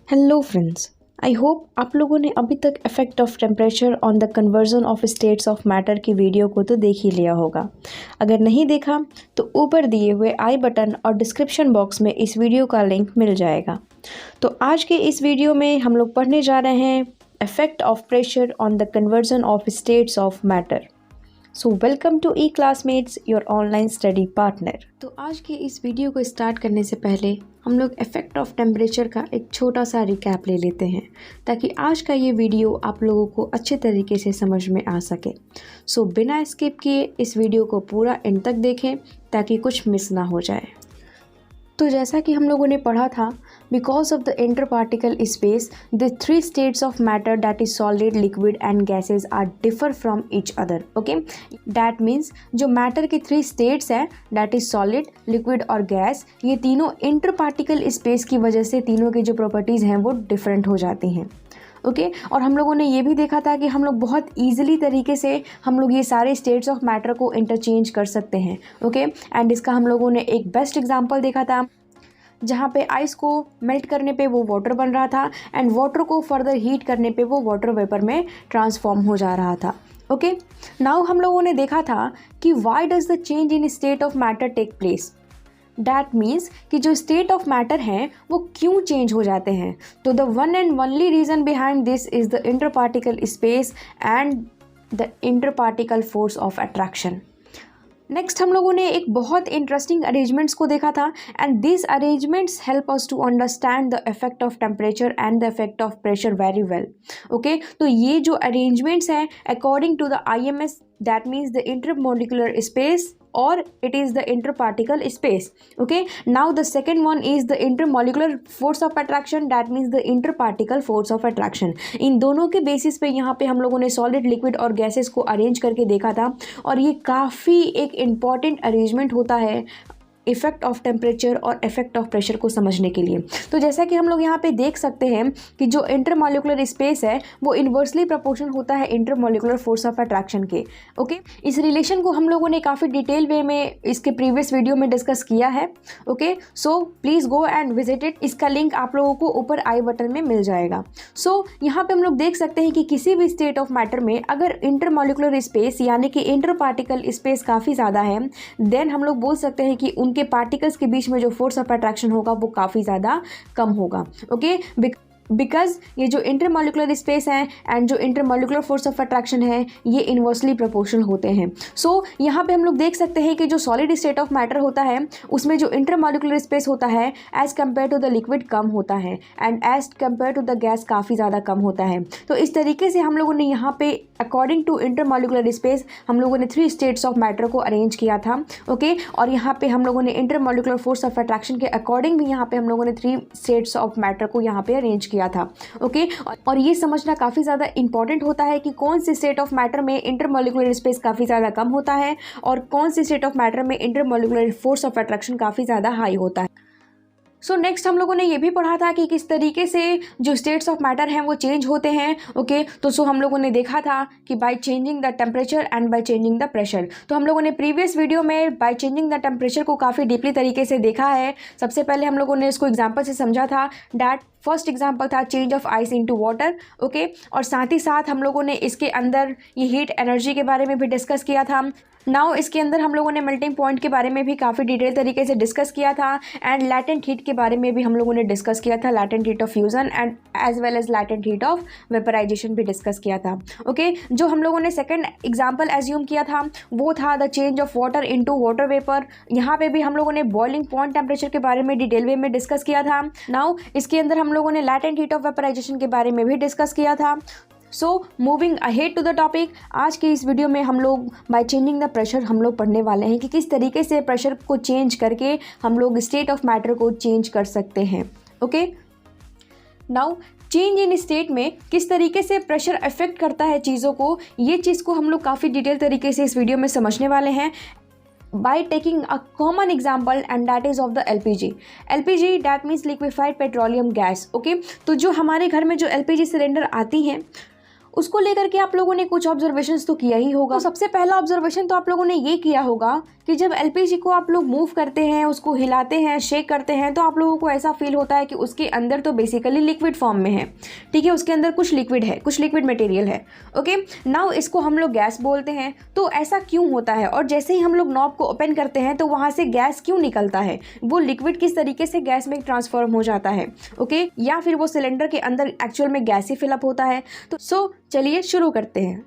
Hello friends, I hope आप लोगों ने अभी तक effect of temperature on the conversion of states of matter की वीडियो को तो देख ही लिया होगा। अगर नहीं देखा तो ऊपर दिए हुए आई बटन और डिस्क्रिप्शन बॉक्स में इस वीडियो का लिंक मिल जाएगा। तो आज के इस वीडियो में हम लोग पढ़ने जा रहे हैं effect of pressure on the conversion of states of matter. So welcome to e classmates, your online study partner. तो आज के इस वीडियो को स्टार्ट करने से पहले हम लोग इफेक्ट ऑफ टेम्परेचर का एक छोटा सा रिकैप ले लेते हैं ताकि आज का ये वीडियो आप लोगों को अच्छे तरीके से समझ में आ सके। सो बिना स्किप किए इस वीडियो को पूरा एंड तक देखें ताकि कुछ मिस ना हो जाए। तो जैसा कि हम लोगों ने पढ़ा था, because of the interparticle space the three states of matter that is solid, liquid and gases are differ from each other. Okay, that means जो मैटर की थ्री स्टेट्स हैं दैट इज सॉलिड, लिक्विड और gas, ये तीनों inter particle space की वजह से तीनों की जो प्रॉपर्टीज़ हैं वो डिफरेंट हो जाती हैं। ओके और हम लोगों ने ये भी देखा था कि हम लोग बहुत ईजिली तरीके से हम लोग ये सारे स्टेट्स ऑफ मैटर को इंटरचेंज कर सकते हैं। ओके एंड इसका हम लोगों ने एक बेस्ट एग्जांपल देखा था जहाँ पे आइस को मेल्ट करने पे वो वाटर बन रहा था एंड वाटर को फर्दर हीट करने पे वो वाटर वेपर में ट्रांसफॉर्म हो जा रहा था। ओके नाउ हम लोगों ने देखा था कि why does the change in state of matter take place. That means कि जो स्टेट ऑफ मैटर हैं वो क्यों चेंज हो जाते हैं। तो the one and only reason behind this is the interparticle space and the inter particle force of attraction. Next हम लोगों ने एक बहुत इंटरेस्टिंग अरेंजमेंट्स को देखा था and this arrangements help us to understand the effect of temperature and the effect of pressure very well. Okay तो ये जो अरेंजमेंट्स हैं according to the IMS, that means the intermolecular space or it is the interparticle space. Okay, now the second one is the intermolecular force of attraction, that means the interparticle force of attraction. इन दोनों के basis पे यहाँ पे हम लोगों ने solid, liquid और gases को अरेंज करके देखा था और ये काफ़ी एक इम्पॉर्टेंट अरेंजमेंट होता है इफेक्ट ऑफ टेम्परेचर और इफेक्ट ऑफ प्रेशर को समझने के लिए। तो जैसा कि हम लोग यहाँ पे देख सकते हैं कि जो इंटरमॉलिकुलर स्पेस है वो इन्वर्सली प्रोपोर्शनल होता है इंटरमॉलिकुलर फोर्स ऑफ अट्रैक्शन के। ओके इस रिलेशन को हम लोगों ने काफ़ी डिटेल वे में इसके प्रीवियस वीडियो में डिस्कस किया है। Okay so please go and visit it, इसका लिंक आप लोगों को ऊपर आई बटन में मिल जाएगा। सो यहाँ पे हम लोग देख सकते हैं कि किसी भी स्टेट ऑफ मैटर में अगर इंटरमॉलिकुलर स्पेस यानी कि इंटर पार्टिकल स्पेस काफ़ी ज़्यादा है देन हम लोग बोल सकते हैं कि उनके पार्टिकल्स के बीच में जो फोर्स ऑफ अट्रैक्शन होगा वो काफ़ी ज़्यादा कम होगा। ओके बिकॉज ये जो इंटरमॉलिकुलर स्पेस है एंड जो इंटरमॉलिकुलर फोर्स ऑफ अट्रैक्शन है ये इन्वर्सली प्रोपोर्शनल होते हैं। सो यहाँ पे हम लोग देख सकते हैं कि जो सॉलिड स्टेट ऑफ मैटर होता है उसमें जो इंटरमॉलिकुलर स्पेस होता है as compare to the liquid कम होता है and as compare to the gas काफ़ी ज़्यादा कम होता है। तो इस तरीके से हम लोगों ने यहाँ पे अकॉर्डिंग टू इंटरमॉलिकुलर स्पेस हम लोगों ने थ्री स्टेट्स ऑफ मैटर को अरेंज किया था। ओके और यहाँ पे हम लोगों ने इंटरमॉलिकुलर फोर्स ऑफ अट्रैक्शन के अकॉर्डिंग भी यहाँ पे हम लोगों ने थ्री स्टेट्स ऑफ मैटर को यहाँ पे अरेंज किया था। ओके और ये समझना काफ़ी ज़्यादा इंपॉर्टेंट होता है कि कौन सी स्टेट ऑफ मैटर में इंटरमॉलिकुलर स्पेस काफ़ी ज़्यादा कम होता है और कौन सी स्टेट ऑफ मैटर में इंटरमॉलिकुलर फोर्स ऑफ अट्रैक्शन काफ़ी ज़्यादा हाई होता है। सो नेक्स्ट हम लोगों ने ये भी पढ़ा था कि किस तरीके से जो स्टेट्स ऑफ मैटर हैं वो चेंज होते हैं। ओके तो हम लोगों ने देखा था कि by changing the temperature and by changing the pressure. तो हम लोगों ने प्रीवियस वीडियो में बाय चेंजिंग द टेम्परेचर को काफ़ी डीपली तरीके से देखा है। सबसे पहले हम लोगों ने इसको एग्जाम्पल से समझा था। डैट फर्स्ट एग्जाम्पल था change of ice into water. Okay और साथ ही साथ हम लोगों ने इसके अंदर ये हीट एनर्जी के बारे में भी डिस्कस किया था। नाउ इसके अंदर हम लोगों ने मेल्टिंग पॉइंट के बारे में भी काफ़ी डिटेल तरीके से डिस्कस किया था एंड लैटेंट हीट के बारे में भी हम लोगों ने डिस्कस किया था, latent heat of fusion and as well as latent heat of vaporisation भी डिस्कस किया था। ओके जो हम लोगों ने सेकंड एग्जांपल एज्यूम किया था वो था the change of water into water vapour. यहाँ पे भी हम लोगों ने बॉइलिंग पॉइंट टेम्परेचर के बारे में डिटेल वे में डिस्कस किया था। नाउ इसके अंदर हम लोगों ने लैटेंट हीट ऑफ वेपराइजेशन के बारे में भी डिस्कस किया था। So moving ahead to the topic, आज की इस वीडियो में हम लोग बाय चेंजिंग द प्रेशर हम लोग पढ़ने वाले हैं कि किस तरीके से प्रेशर को चेंज करके हम लोग स्टेट ऑफ मैटर को चेंज कर सकते हैं। Okay now change in state में किस तरीके से प्रेशर अफेक्ट करता है चीज़ों को, ये चीज़ को हम लोग काफ़ी डिटेल तरीके से इस वीडियो में समझने वाले हैं by taking a common example and that is of the LPG. LPG that means liquefied petroleum gas. Okay तो जो हमारे घर में जो LPG सिलेंडर आती हैं उसको लेकर के आप लोगों ने कुछ ऑब्जर्वेशंस तो किया ही होगा। तो सबसे पहला ऑब्जर्वेशन तो आप लोगों ने ये किया होगा कि जब एलपीजी को आप लोग मूव करते हैं, उसको हिलाते हैं, शेक करते हैं, तो आप लोगों को ऐसा फील होता है कि उसके अंदर तो बेसिकली लिक्विड फॉर्म में है, ठीक है, उसके अंदर कुछ लिक्विड है, कुछ लिक्विड मटेरियल है। ओके, नाउ इसको हम लोग गैस बोलते हैं। तो ऐसा क्यों होता है, और जैसे ही हम लोग नॉब को ओपन करते हैं तो वहाँ से गैस क्यों निकलता है, वो लिक्विड किस तरीके से गैस में ट्रांसफॉर्म हो जाता है, ओके, या फिर वो सिलेंडर के अंदर एक्चुअल में गैस ही फिलअप होता है। तो चलिए शुरू करते हैं।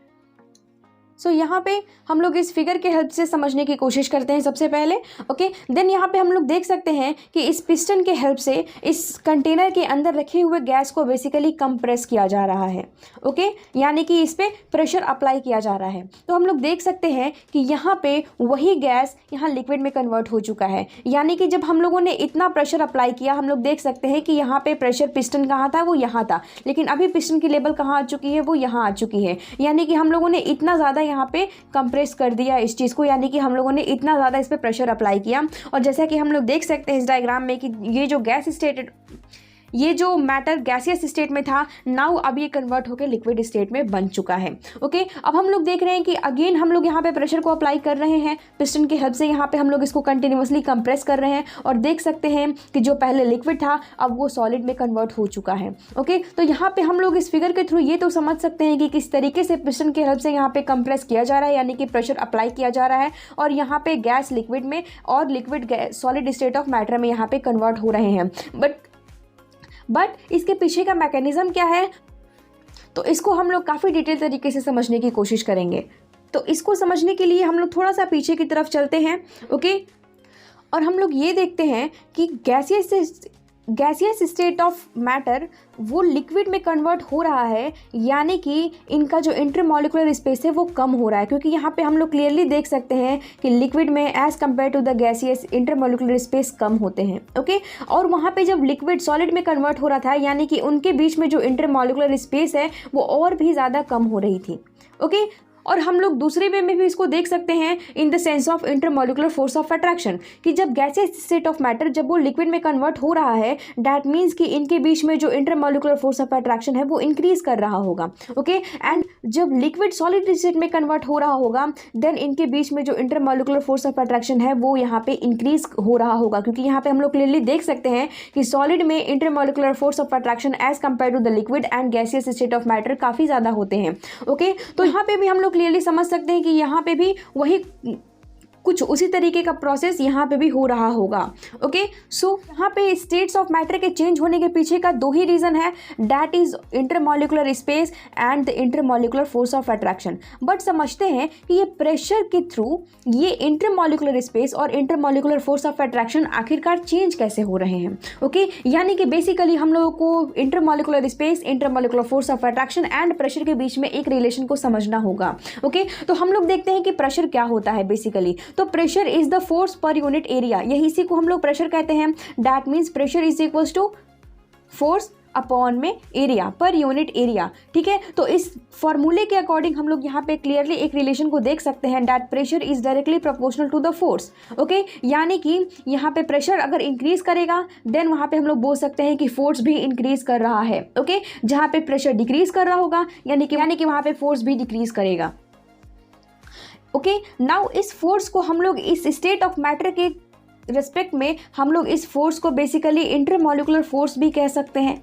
यहाँ पे हम लोग इस फिगर के हेल्प से समझने की कोशिश करते हैं सबसे पहले। ओके, देन यहाँ पे हम लोग देख सकते हैं कि इस पिस्टन के हेल्प से इस कंटेनर के अंदर रखे हुए गैस को बेसिकली कंप्रेस किया जा रहा है। ओके, यानी कि इस पे प्रेशर अप्लाई किया जा रहा है। तो हम लोग देख सकते हैं कि यहाँ पे वही गैस यहाँ लिक्विड में कन्वर्ट हो चुका है। यानी कि जब हम लोगों ने इतना प्रेशर अप्लाई किया, हम लोग देख सकते हैं कि यहाँ पे प्रेशर पिस्टन कहाँ था, वो यहाँ था, लेकिन अभी पिस्टन की लेवल कहाँ आ चुकी है, वो यहाँ आ चुकी है। यानी कि हम लोगों ने इतना ज़्यादा यहाँ पे कंप्रेस कर दिया इस चीज़ को, यानी कि हम लोगों ने इतना ज़्यादा इस पे प्रेशर अप्लाई किया। और जैसा कि हम लोग देख सकते हैं इस डायग्राम में कि ये जो मैटर गैसियस स्टेट में था, नाउ अब ये कन्वर्ट होकर लिक्विड स्टेट में बन चुका है। ओके, अब हम लोग देख रहे हैं कि अगेन हम लोग यहाँ पे प्रेशर को अप्लाई कर रहे हैं पिस्टन की हेल्प से। यहाँ पे हम लोग इसको कंटिन्यूअसली कंप्रेस कर रहे हैं और देख सकते हैं कि जो पहले लिक्विड था अब वो सॉलिड में कन्वर्ट हो चुका है। ओके, तो यहाँ पे हम लोग इस फिगर के थ्रू ये तो समझ सकते हैं कि किस तरीके से पिस्टन की हेल्प से यहाँ पे कंप्रेस किया जा रहा है, यानी कि प्रेशर अप्लाई किया जा रहा है और यहाँ पे गैस लिक्विड में और liquid solid state of matter में यहाँ पे कन्वर्ट हो रहे हैं। बट इसके पीछे का मैकेनिज्म क्या है, तो इसको हम लोग काफ़ी डिटेल तरीके से समझने की कोशिश करेंगे। तो इसको समझने के लिए हम लोग थोड़ा सा पीछे की तरफ चलते हैं। ओके, और हम लोग ये देखते हैं कि गैसियस स्टेट ऑफ मैटर वो लिक्विड में कन्वर्ट हो रहा है, यानी कि इनका जो इंटरमॉलिक्यूलर स्पेस है वो कम हो रहा है, क्योंकि यहाँ पे हम लोग क्लियरली देख सकते हैं कि लिक्विड में as compare to the gaseous intermolecular space कम होते हैं। ओके, और वहाँ पे जब लिक्विड सॉलिड में कन्वर्ट हो रहा था, यानी कि उनके बीच में जो इंटरमॉलिक्यूलर स्पेस है वो और भी ज़्यादा कम हो रही थी। ओके, और हम लोग दूसरे वे में भी इसको देख सकते हैं in the sense of intermolecular force of attraction, कि जब गैसियस स्टेट ऑफ मैटर जब वो लिक्विड में कन्वर्ट हो रहा है, दैट मीन्स कि इनके बीच में जो इंटरमॉलिक्यूलर फोर्स ऑफ अट्रैक्शन है वो इंक्रीज कर रहा होगा। ओके, एंड जब लिक्विड सॉलिड स्टेट में कन्वर्ट हो रहा होगा, देन इनके बीच में जो इंटरमॉलिक्यूलर फोर्स ऑफ अट्रैक्शन है वो यहाँ पे इंक्रीज हो रहा होगा, क्योंकि यहाँ पे हम लोग क्लियरली देख सकते हैं कि सॉलिड में intermolecular force of attraction as compare to the liquid and gaseous state of matter काफ़ी ज़्यादा होते हैं। ओके, तो यहाँ पे भी हम लोग क्लियरली समझ सकते हैं कि यहाँ पे भी वही कुछ उसी तरीके का प्रोसेस यहाँ पे भी हो रहा होगा। ओके, सो यहाँ पे स्टेट्स ऑफ मैटर के चेंज होने के पीछे का दो ही रीज़न है, that is intermolecular space and the intermolecular force of attraction. But समझते हैं कि ये प्रेशर के थ्रू ये इंटरमॉलिक्यूलर स्पेस और इंटरमॉलिक्यूलर फोर्स ऑफ अट्रैक्शन आखिरकार चेंज कैसे हो रहे हैं। ओके, यानी कि बेसिकली हम लोगों को intermolecular space, intermolecular force of attraction and pressure के बीच में एक रिलेशन को समझना होगा। ओके, तो हम लोग देखते हैं कि प्रेशर क्या होता है बेसिकली। तो pressure is the force per unit area, यही इसी को हम लोग प्रेशर कहते हैं। That means pressure is equals to force upon में एरिया, पर यूनिट एरिया। ठीक है, तो इस फॉर्मूले के अकॉर्डिंग हम लोग यहाँ पे क्लियरली एक रिलेशन को देख सकते हैं, that pressure is directly proportional to the force. Okay, यानी कि यहाँ पे प्रेशर अगर इंक्रीज करेगा देन वहाँ पे हम लोग बोल सकते हैं कि फोर्स भी इंक्रीज कर रहा है। ओके, जहाँ पे प्रेशर डिक्रीज कर रहा होगा यानी कि वहाँ पे फोर्स भी डिक्रीज करेगा। ओके, नाउ इस फोर्स को हम लोग इस स्टेट ऑफ मैटर के रिस्पेक्ट में हम लोग इस फोर्स को बेसिकली इंटरमॉलिक्यूलर फोर्स भी कह सकते हैं।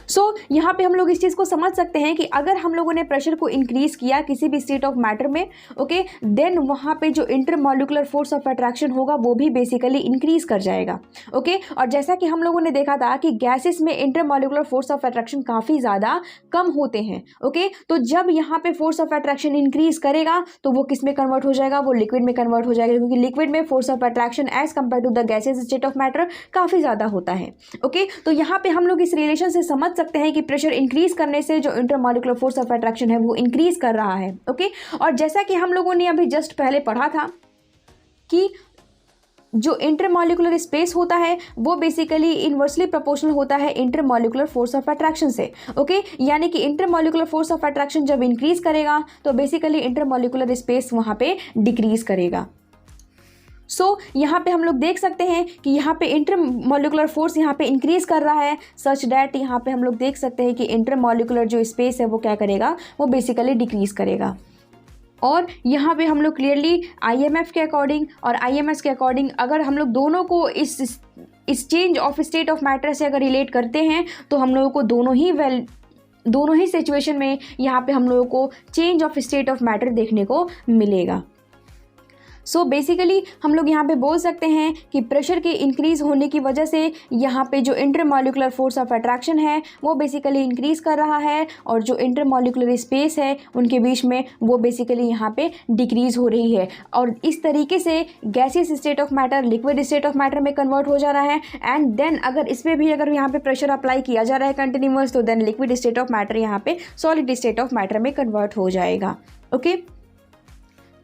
सो यहाँ पे हम लोग इस चीज़ को समझ सकते हैं कि अगर हम लोगों ने प्रेशर को इंक्रीज किया किसी भी स्टेट ऑफ मैटर में, ओके, देन वहाँ पे जो इंटरमॉलिक्यूलर फोर्स ऑफ अट्रैक्शन होगा वो भी बेसिकली इंक्रीज कर जाएगा। ओके, और जैसा कि हम लोगों ने देखा था कि गैसेस में इंटरमॉलिक्यूलर फोर्स ऑफ अट्रैक्शन काफ़ी ज़्यादा कम होते हैं। ओके, तो जब यहाँ पे फोर्स ऑफ अट्रैक्शन इंक्रीज करेगा तो वो किस में कन्वर्ट हो जाएगा, वो लिक्विड में कन्वर्ट हो जाएगा, क्योंकि लिक्विड में force of attraction as compare to the gases state of matter काफ़ी ज़्यादा होता है। ओके, तो यहाँ पे हम लोग इस रिलेशन से समझ सकते हैं कि प्रेशर इंक्रीज करने से जो इंटरमॉलिक्यूलर फोर्स ऑफ अट्रैक्शन है वो इंक्रीज कर रहा है। ओके, और जैसा कि हम लोगों ने अभी जस्ट पहले पढ़ा था कि जो इंटरमॉलिक्यूलर स्पेस होता है वो बेसिकली इनवर्सली प्रोपोर्शनल होता है इंटरमॉलिक्यूलर फोर्स ऑफ अट्रैक्शन से। ओके, यानी कि इंटरमॉलिक्यूलर फोर्स ऑफ अट्रैक्शन जब इंक्रीज करेगा तो बेसिकली इंटरमॉलिक्यूलर स्पेस वहाँ पे डिक्रीज करेगा। यहाँ पे हम लोग देख सकते हैं कि यहाँ पे इंटरमॉलिक्यूलर फोर्स यहाँ पे इंक्रीज कर रहा है, सच डैट यहाँ पे हम लोग देख सकते हैं कि इंटरमॉलिक्यूलर जो स्पेस है वो क्या करेगा, वो बेसिकली डिक्रीज करेगा। और यहाँ पे हम लोग क्लियरली IMF के अकॉर्डिंग और IMS के अकॉर्डिंग अगर हम लोग दोनों को इस change of state of matter से अगर रिलेट करते हैं तो हम लोगों को दोनों ही सिचुएशन में यहाँ पे हम लोगों को change of state of matter देखने को मिलेगा। बेसिकली हम लोग यहाँ पे बोल सकते हैं कि प्रेशर के इंक्रीज़ होने की वजह से यहाँ पे जो इंटरमॉलिक्यूलर फोर्स ऑफ अट्रैक्शन है वो बेसिकली इंक्रीज़ कर रहा है और जो इंटरमॉलिक्यूलर स्पेस है उनके बीच में वो बेसिकली यहाँ पे डिक्रीज़ हो रही है और इस तरीके से gaseous state of matter liquid state of matter में कन्वर्ट हो जा रहा है। एंड देन अगर इस पर भी अगर यहाँ पे प्रेशर अप्लाई किया जा रहा है कंटिन्यूअस, तो then liquid state of matter यहाँ पे सॉलिड स्टेट ऑफ मैटर में कन्वर्ट हो जाएगा। ओके,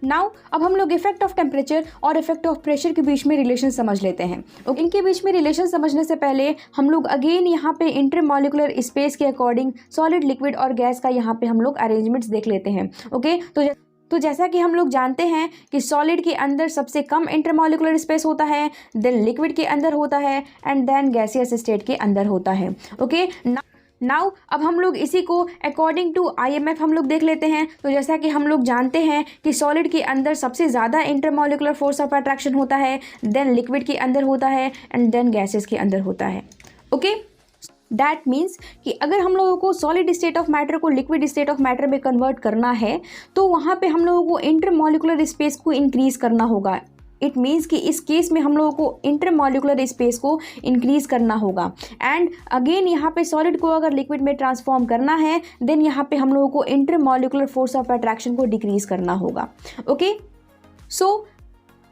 नाउ अब हम लोग इफेक्ट ऑफ टेम्परेचर और इफेक्ट ऑफ प्रेशर के बीच में रिलेशन समझ लेते हैं। इनके बीच में रिलेशन समझने से पहले हम लोग अगेन यहाँ पे इंटरमॉलिक्यूलर स्पेस के अकॉर्डिंग सॉलिड, लिक्विड और गैस का यहाँ पे हम लोग अरेंजमेंट्स देख लेते हैं। ओके, तो जैसा कि हम लोग जानते हैं कि सॉलिड के अंदर सबसे कम इंटरमॉलिक्यूलर स्पेस होता है, देन लिक्विड के अंदर होता है एंड देन गैसियस स्टेट के अंदर होता है। ओके, नाउ अब हम लोग इसी को अकॉर्डिंग टू IMF हम लोग देख लेते हैं। तो जैसा कि हम लोग जानते हैं कि सॉलिड के अंदर सबसे ज़्यादा इंटरमॉलिक्यूलर फोर्स ऑफ अट्रैक्शन होता है, देन लिक्विड के अंदर होता है एंड देन गैसेस के अंदर होता है। ओके, दैट मीन्स कि अगर हम लोगों को सॉलिड स्टेट ऑफ मैटर को लिक्विड स्टेट ऑफ मैटर में कन्वर्ट करना है तो वहाँ पे हम लोगों को इंटरमॉलिक्यूलर स्पेस को इंक्रीज़ करना होगा। इट मीन्स कि इस केस में हम लोगों को इंटरमॉलिक्यूलर स्पेस को इंक्रीज करना होगा। एंड अगेन यहाँ पे सॉलिड को अगर लिक्विड में ट्रांसफॉर्म करना है देन यहाँ पे हम लोगों को इंटरमॉलिक्यूलर फोर्स ऑफ अट्रैक्शन को डिक्रीज करना होगा। ओके,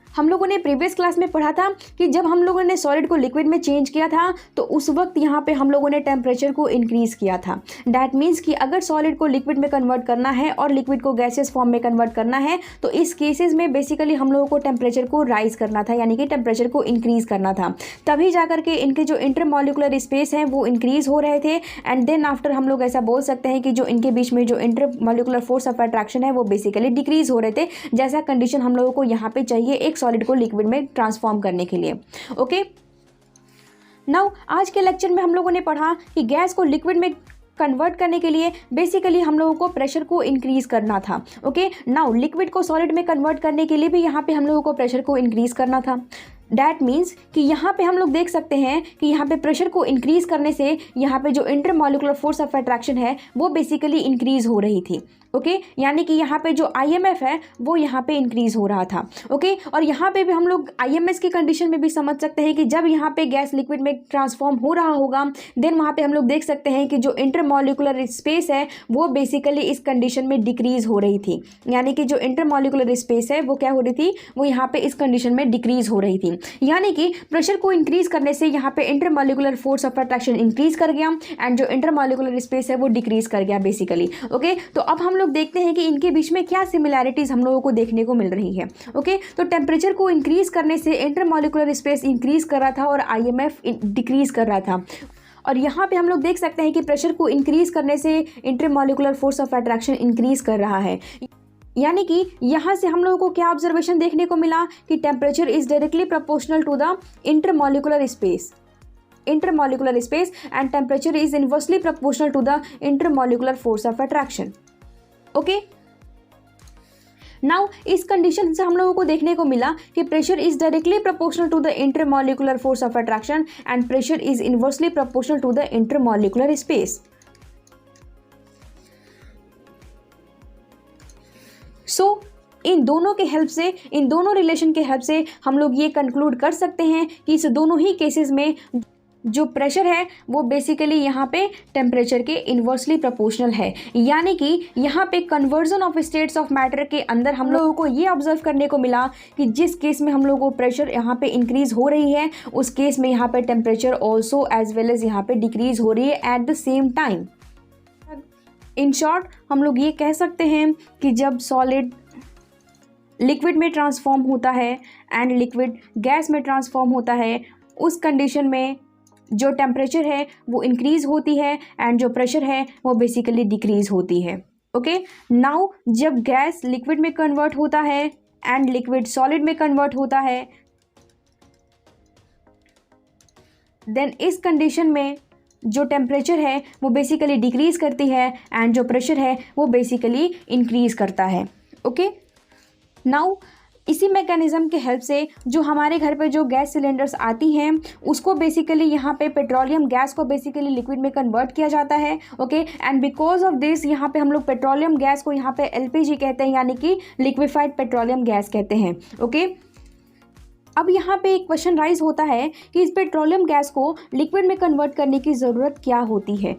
हम लोगों ने प्रीवियस क्लास में पढ़ा था कि जब हम लोगों ने सॉलिड को लिक्विड में चेंज किया था तो उस वक्त यहाँ पे हम लोगों ने टेम्परेचर को इंक्रीज़ किया था। दैट मीन्स कि अगर सॉलिड को लिक्विड में कन्वर्ट करना है और लिक्विड को गैसियस फॉर्म में कन्वर्ट करना है तो इस केसेस में बेसिकली हम लोगों को टेम्परेचर को राइज करना था, यानी कि टेम्परेचर को इंक्रीज़ करना था, तभी जा करके इनके जो इंटरमॉलिक्यूलर स्पेस हैं वो इंक्रीज़ हो रहे थे। एंड देन आफ्टर हम लोग ऐसा बोल सकते हैं कि जो इनके बीच में जो इंटरमॉलिक्यूलर फोर्स ऑफ अट्रैक्शन है वो बेसिकली डिक्रीज़ हो रहे थे, जैसा कंडीशन हम लोगों को यहाँ पे चाहिए एक सॉलिड को लिक्विड में ट्रांसफॉर्म करने के लिए। ओके, नाउ आज के लेक्चर में हम लोगों ने पढ़ा कि गैस को लिक्विड में कन्वर्ट करने के लिए बेसिकली हम लोगों को प्रेशर को इंक्रीज करना था। ओके, नाउ लिक्विड को सॉलिड में कन्वर्ट करने के लिए भी यहाँ पे हम लोगों को प्रेशर को इंक्रीज करना था। दैट मीन्स कि यहाँ पे हम लोग देख सकते हैं कि यहाँ पे प्रेशर को इंक्रीज करने से यहाँ पे जो इंटरमॉलिक्यूलर फोर्स ऑफ अट्रैक्शन है वो बेसिकली इंक्रीज हो रही थी। ओके, यानी कि यहाँ पे जो IMF है वो यहाँ पे इंक्रीज हो रहा था। ओके, और यहाँ पे भी हम लोग IMS की कंडीशन में भी समझ सकते हैं कि जब यहाँ पे गैस लिक्विड में ट्रांसफॉर्म हो रहा होगा देन वहाँ पे हम लोग देख सकते हैं कि जो इंटरमॉलिक्यूलर स्पेस है वो बेसिकली इस कंडीशन में डिक्रीज हो रही थी, यानी कि जो इंटरमॉलिक्यूलर स्पेस है वो क्या हो रही थी, वो यहाँ पे इस कंडीशन में डिक्रीज हो रही थी। यानी कि प्रेशर को इंक्रीज करने से यहाँ पे intermolecular force of attraction increase कर गया एंड जो इंटरमॉलिक्यूलर स्पेस है वो डिक्रीज कर गया बेसिकली। ओके, तो अब हम लोग देखते हैं कि इनके बीच में क्या सिमिलैरिटीज हम लोगों को देखने को मिल रही है। ओके, तो टेम्परेचर को इंक्रीज करने से इंटरमॉलिक्यूलर स्पेस इंक्रीज कर रहा था और IMF डिक्रीज कर रहा था। और यहाँ पे हम लोग देख सकते हैं कि प्रेशर को इंक्रीज करने से intermolecular force of attraction increase कर रहा है। यानी कि यहाँ से हम लोगों को क्या ऑब्जर्वेशन देखने को मिला कि temperature is directly proportional to the intermolecular space and temperature is inversely proportional to the intermolecular force of attraction. Okay, now इस कंडीशन से हम लोगों को देखने को मिला कि pressure is directly proportional to the intermolecular force of attraction and pressure is inversely proportional to the intermolecular space. इन दोनों के हेल्प से, इन दोनों रिलेशन के हेल्प से हम लोग ये कंक्लूड कर सकते हैं कि इस दोनों ही केसेस में जो प्रेशर है वो बेसिकली यहाँ पे टेम्परेचर के इन्वर्सली प्रोपोर्शनल है। यानी कि यहाँ पे conversion of states of matter के अंदर हम लोगों को ये ऑब्जर्व करने को मिला कि जिस केस में हम लोगों को प्रेशर यहाँ पे इंक्रीज हो रही है उस केस में यहाँ पे temperature also as well as यहाँ पे डिक्रीज हो रही है at the same time. In short हम लोग ये कह सकते हैं कि जब सॉलिड लिक्विड में ट्रांसफॉर्म होता है एंड लिक्विड गैस में ट्रांसफॉर्म होता है उस कंडीशन में जो टेम्परेचर है वो इंक्रीज़ होती है एंड जो प्रेशर है वो बेसिकली डिक्रीज़ होती है। ओके, नाउ जब गैस लिक्विड में कन्वर्ट होता है एंड लिक्विड सॉलिड में कन्वर्ट होता है देन इस कंडीशन में जो टेम्परेचर है वो बेसिकली डिक्रीज़ करती है एंड जो प्रेशर है वो बेसिकली इंक्रीज़ करता है। ओके, नाउ इसी मैकेनिज़्म के हेल्प से जो हमारे घर पे जो गैस सिलेंडर्स आती हैं उसको बेसिकली यहाँ पे पेट्रोलियम गैस को बेसिकली लिक्विड में कन्वर्ट किया जाता है। Okay, and because of this यहाँ पे हम लोग पेट्रोलियम गैस को यहाँ पे LPG कहते हैं, यानी कि लिक्विफाइड पेट्रोलियम गैस कहते हैं। ओके, अब यहाँ पे एक क्वेश्चन राइज होता है कि इस पेट्रोलियम गैस को लिक्विड में कन्वर्ट करने की ज़रूरत क्या होती है,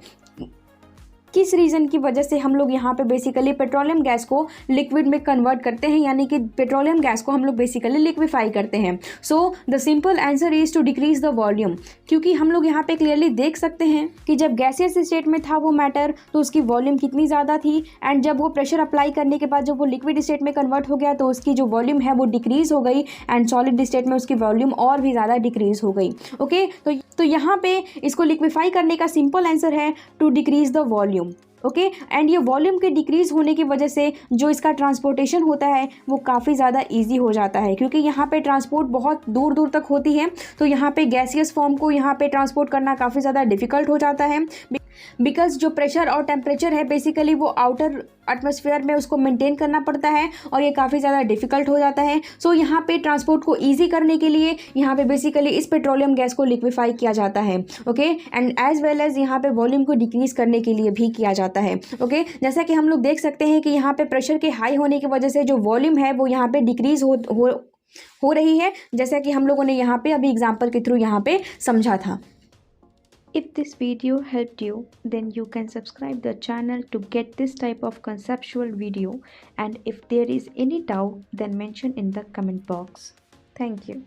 किस रीज़न की वजह से हम लोग यहाँ पे बेसिकली पेट्रोलियम गैस को लिक्विड में कन्वर्ट करते हैं, यानी कि पेट्रोलियम गैस को हम लोग बेसिकली लिक्विफाई करते हैं। So the simple answer is to decrease the volume, क्योंकि हम लोग यहाँ पे क्लियरली देख सकते हैं कि जब गैसियस स्टेट में था वो मैटर तो उसकी वॉल्यूम कितनी ज़्यादा थी, एंड जब वो प्रेशर अप्लाई करने के बाद जब वो लिक्विड स्टेट में कन्वर्ट हो गया तो उसकी जो वॉल्यूम है वो डिक्रीज़ हो गई, एंड सॉलिड स्टेट में उसकी वॉल्यूम और भी ज़्यादा डिक्रीज़ हो गई। ओके, तो यहाँ पे इसको लिक्विफाई करने का सिंपल आंसर है to decrease the volume. Okay, and ये वॉल्यूम के डिक्रीज़ होने की वजह से जो इसका ट्रांसपोर्टेशन होता है वो काफ़ी ज़्यादा इजी हो जाता है, क्योंकि यहाँ पे ट्रांसपोर्ट बहुत दूर दूर तक होती है, तो यहाँ पे गैसियस फॉर्म को यहाँ पे ट्रांसपोर्ट करना काफ़ी ज़्यादा डिफ़िकल्ट हो जाता है, बिकॉज जो प्रेशर और टेम्परेचर है बेसिकली वो आउटर एटमॉस्फेयर में उसको मेंटेन करना पड़ता है और ये काफ़ी ज़्यादा डिफ़िकल्ट हो जाता है। सो यहाँ पे ट्रांसपोर्ट को ईजी करने के लिए यहाँ पे बेसिकली इस पेट्रोलियम गैस को लिक्विफाई किया जाता है। Okay, and as well as यहाँ पे वॉल्यूम को डिक्रीज़ करने के लिए भी किया जाता है। ओके, जैसा कि हम लोग देख सकते हैं कि यहाँ पे प्रेशर के हाई होने की वजह से जो वॉल्यूम है वो यहाँ पे डिक्रीज़ हो रही है, जैसा कि हम लोगों ने यहाँ पे अभी एग्जाम्पल के थ्रू यहाँ पे समझा था। If this video helped you, then you can subscribe the channel to get this type of conceptual video, and if there is any doubt, then mention in the comment box. Thank you.